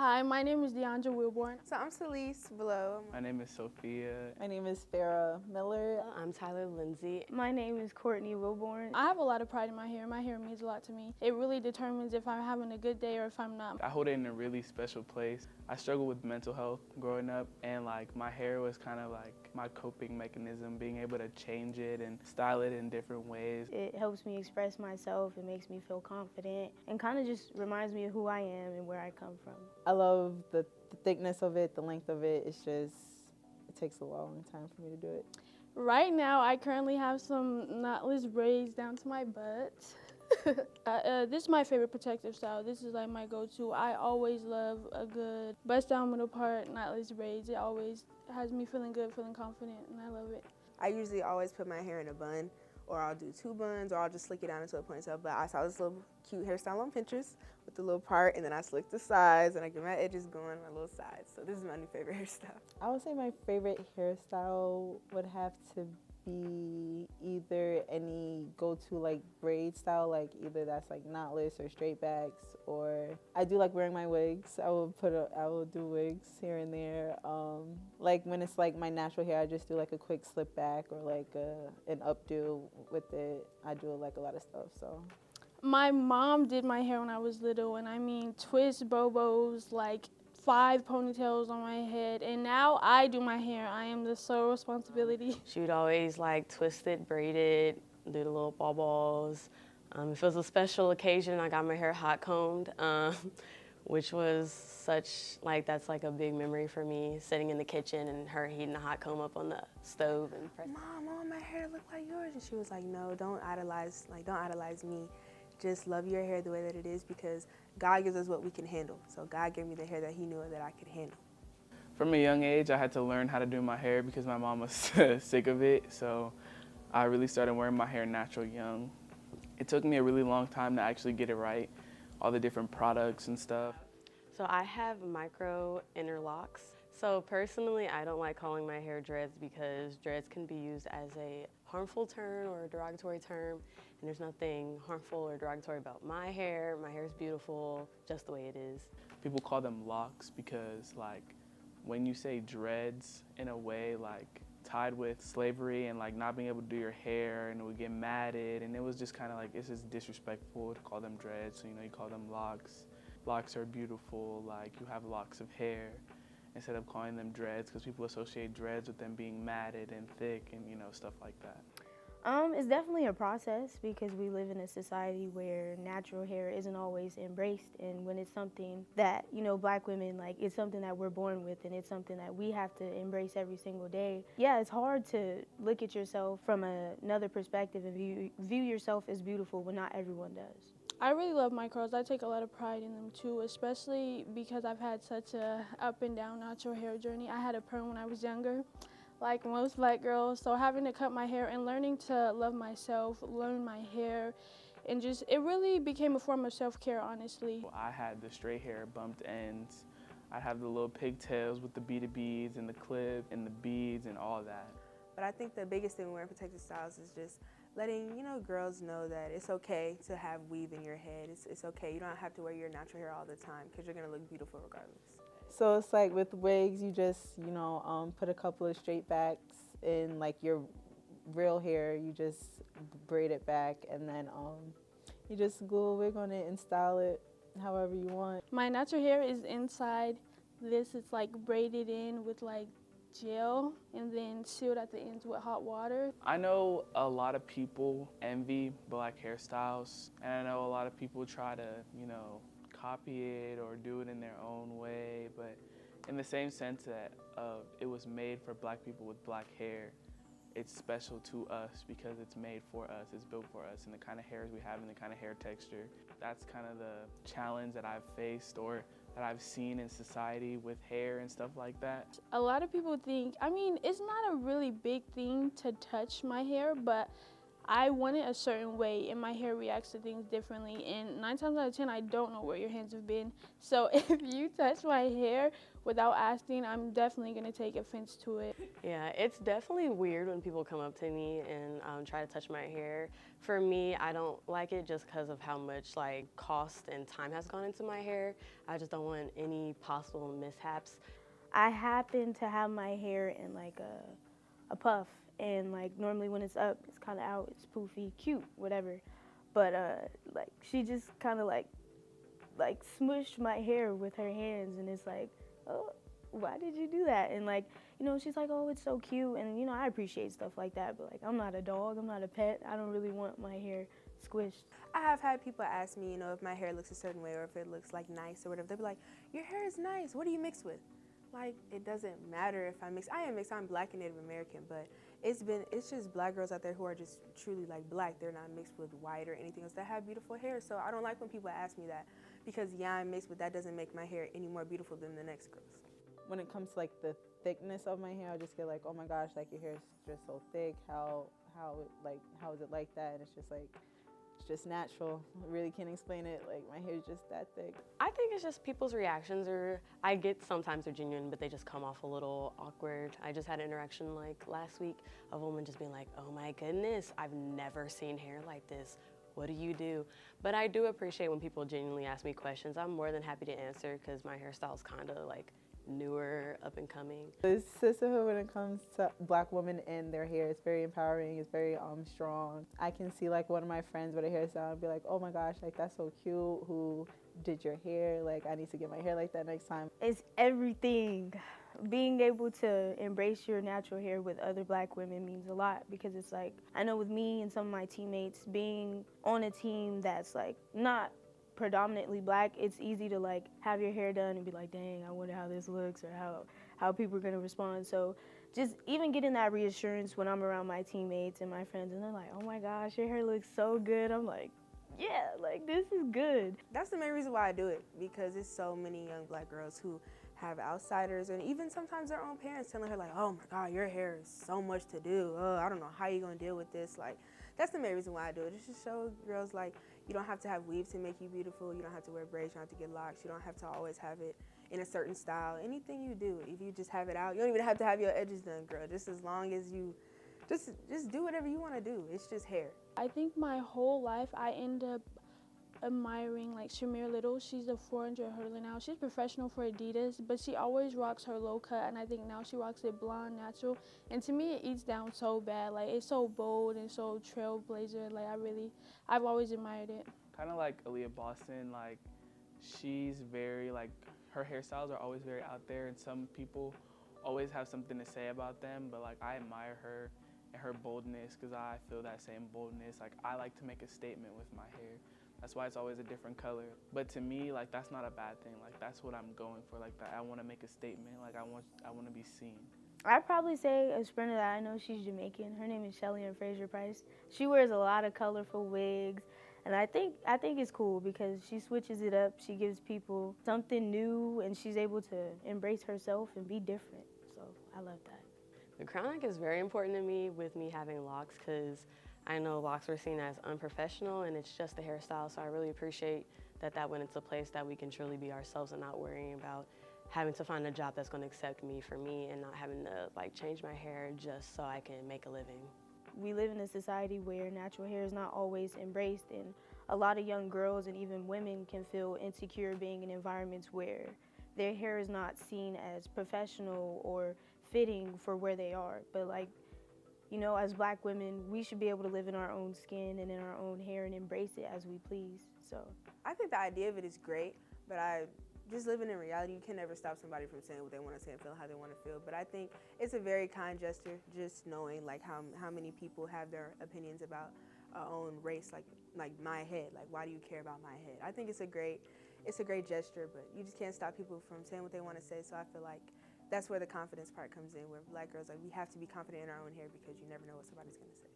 Hi, my name is Diondra Wilborn. So I'm Salese Blow. My name is Sophia. My name is Farrah Miller. I'm Lindsey. My name is Courtney Wilborn. I have a lot of pride in my hair. My hair means a lot to me. It really determines if I'm having a good day or if I'm not. I hold it in a really special place. I struggled with mental health growing up, and my hair was kind of like my coping mechanism, being able to change it and style it in different ways. It helps me express myself, it makes me feel confident, and kind of just reminds me of who I am and where I come from. I love the thickness of it, the length of it. It takes a long time for me to do it. Right now, I currently have some knotless braids down to my butt. This is my favorite protective style. This is like my go-to. I always love a good bust down middle part, knotless braids. It always has me feeling good, feeling confident, and I love it. I usually always put my hair in a bun, or I'll do 2 buns, or I'll just slick it down into a ponytail. But I saw this little cute hairstyle on Pinterest with the little part, and then I slick the sides, and I get my edges going, my little sides. So this is my new favorite hairstyle. I would say my favorite hairstyle would have to be either any go-to braid style, either that's knotless or straight backs, or I do like wearing my wigs. I will do wigs here and there. When it's my natural hair, I just do a quick slip back or an updo with it. I do a lot of stuff. So My mom did my hair when I was little, and I mean twists, bobos, 5 ponytails on my head, and now I do my hair. I am the sole responsibility. She would always twist it, braid it, do the little balls. If it was a special occasion, I got my hair hot combed, which was that's a big memory for me, sitting in the kitchen and her heating the hot comb up on the stove and pressing. Mom, I want my hair to look like yours. And she was like, no, don't idolize me. Just love your hair the way that it is, because God gives us what we can handle. So God gave me the hair that he knew that I could handle. From a young age, I had to learn how to do my hair because my mom was sick of it. So I really started wearing my hair natural young. It took me a really long time to actually get it right, all the different products and stuff. So I have micro interlocks. So personally, I don't like calling my hair dreads because dreads can be used as a harmful term or a derogatory term, and there's nothing harmful or derogatory about my hair. My hair is beautiful just the way it is. People call them locks because when you say dreads in a way tied with slavery and not being able to do your hair, and it would get matted, and it was just kind of it's just disrespectful to call them dreads. So you call them locks. Locks are beautiful, you have locks of hair, instead of calling them dreads, because people associate dreads with them being matted and thick and stuff like that. It's definitely a process because we live in a society where natural hair isn't always embraced, and when it's something that, Black women, it's something that we're born with and it's something that we have to embrace every single day. Yeah, it's hard to look at yourself from another perspective and view yourself as beautiful when not everyone does. I really love my curls. I take a lot of pride in them too, especially because I've had such a up and down natural hair journey. I had a perm when I was younger, like most Black girls, so having to cut my hair and learning to love myself, learn my hair, and it really became a form of self-care, honestly. I had the straight hair, bumped ends. I'd have the little pigtails with the beaded beads and the clip and the beads and all that. But I think the biggest thing wearing protective styles is just letting, girls know that it's okay to have weave in your head. It's okay. You don't have to wear your natural hair all the time because you're going to look beautiful regardless. So it's with wigs, you just, put a couple of straight backs in your real hair. You just braid it back, and then you just glue a wig on it and style it however you want. My natural hair is inside this. It's braided in with gel and then sealed at the ends with hot water. I know a lot of people envy Black hairstyles, and I know a lot of people try to, copy it or do it in their own way, but in the same sense that it was made for Black people with Black hair, it's special to us because it's made for us, it's built for us, and the kind of hairs we have and the kind of hair texture. That's kind of the challenge that I've faced or that I've seen in society with hair and stuff like that. A lot of people think, it's not a really big thing to touch my hair, but I want it a certain way and my hair reacts to things differently, and 9 times out of 10 I don't know where your hands have been. So if you touch my hair without asking, I'm definitely going to take offense to it. Yeah, it's definitely weird when people come up to me and try to touch my hair. For me, I don't like it just because of how much like cost and time has gone into my hair. I just don't want any possible mishaps. I happen to have my hair in like a puff, and like normally when it's up, it's kind of out, it's poofy, cute, whatever. But like she just kind of like smushed my hair with her hands, and it's like, oh, why did you do that? And like, you know, she's like, oh, it's so cute, and you know, I appreciate stuff like that, but like, I'm not a dog, I'm not a pet, I don't really want my hair squished. I have had people ask me, you know, if my hair looks a certain way or if it looks like nice or whatever. They'll be like, your hair is nice, what do you mix with? Like, it doesn't matter if I mix. I am mixed, I'm Black and Native American, but it's just Black girls out there who are just truly like Black. They're not mixed with white or anything else that have beautiful hair. So I don't like when people ask me that, because yeah, I'm mixed, but that doesn't make my hair any more beautiful than the next girl's. When it comes to like the thickness of my hair, I just get like, oh my gosh, like your hair is just so thick. How is it like that? And it's just like, it's just natural. I really can't explain it. Like my hair is just that thick. I think it's just people's reactions, or I get sometimes they're genuine, but they just come off a little awkward. I just had an interaction like last week of a woman just being like, oh my goodness, I've never seen hair like this. What do you do? But I do appreciate when people genuinely ask me questions. I'm more than happy to answer because my hairstyle's kind of like newer, up and coming. The sisterhood when it comes to Black women and their hair is very empowering, it's very strong. I can see like one of my friends with a hairstyle and be like, oh my gosh, like that's so cute, who did your hair? Like I need to get my hair like that next time. It's everything. Being able to embrace your natural hair with other Black women means a lot, because it's like, I know with me and some of my teammates, being on a team that's like not predominantly Black, it's easy to like have your hair done and be like, dang, I wonder how this looks or how people are gonna respond. So just even getting that reassurance when I'm around my teammates and my friends and they're like, oh my gosh, your hair looks so good. I'm like, yeah, like this is good. That's the main reason why I do it, because it's so many young Black girls who have outsiders and even sometimes their own parents telling her like, oh my God, your hair is so much to do. I don't know how you're gonna deal with this. Like, that's the main reason why I do it. Just to show girls like, you don't have to have weaves to make you beautiful. You don't have to wear braids. You don't have to get locks. You don't have to always have it in a certain style. Anything you do, if you just have it out, you don't even have to have your edges done, girl. Just as long as you just do whatever you want to do. It's just hair. I think my whole life I end up admiring like Shamir Little. She's a 400 hurdler now. She's professional for Adidas, but she always rocks her low cut, and I think now she rocks it blonde natural, and to me it eats down so bad. Like, it's so bold and so trailblazer. Like, I've always admired it. Kind of like Aaliyah Boston, like she's very like, her hairstyles are always very out there, and some people always have something to say about them, but like I admire her and her boldness, because I feel that same boldness. Like, I like to make a statement with my hair. That's why it's always a different color. But to me, like, that's not a bad thing. Like, that's what I'm going for. Like, that I want to make a statement. Like, I want to be seen. I'd probably say a sprinter that I know, she's Jamaican. Her name is Shelly and Fraser Price. She wears a lot of colorful wigs, and I think it's cool because she switches it up. She gives people something new, and she's able to embrace herself and be different. So I love that. The crown neck is very important to me with me having locks, because I know locks were seen as unprofessional, and it's just a hairstyle, so I really appreciate that went into place, that we can truly be ourselves and not worrying about having to find a job that's going to accept me for me, and not having to like change my hair just so I can make a living. We live in a society where natural hair is not always embraced, and a lot of young girls and even women can feel insecure being in environments where their hair is not seen as professional or fitting for where they are. But like, you know, as Black women, we should be able to live in our own skin and in our own hair and embrace it as we please. So I think the idea of it is great, but just living in reality, you can never stop somebody from saying what they want to say and feel how they want to feel. But I think it's a very kind gesture, just knowing like how many people have their opinions about our own race, like my head. Like, why do you care about my head? I think it's a great gesture, but you just can't stop people from saying what they want to say. So I feel like that's where the confidence part comes in, where Black girls, like, we have to be confident in our own hair, because you never know what somebody's going to say.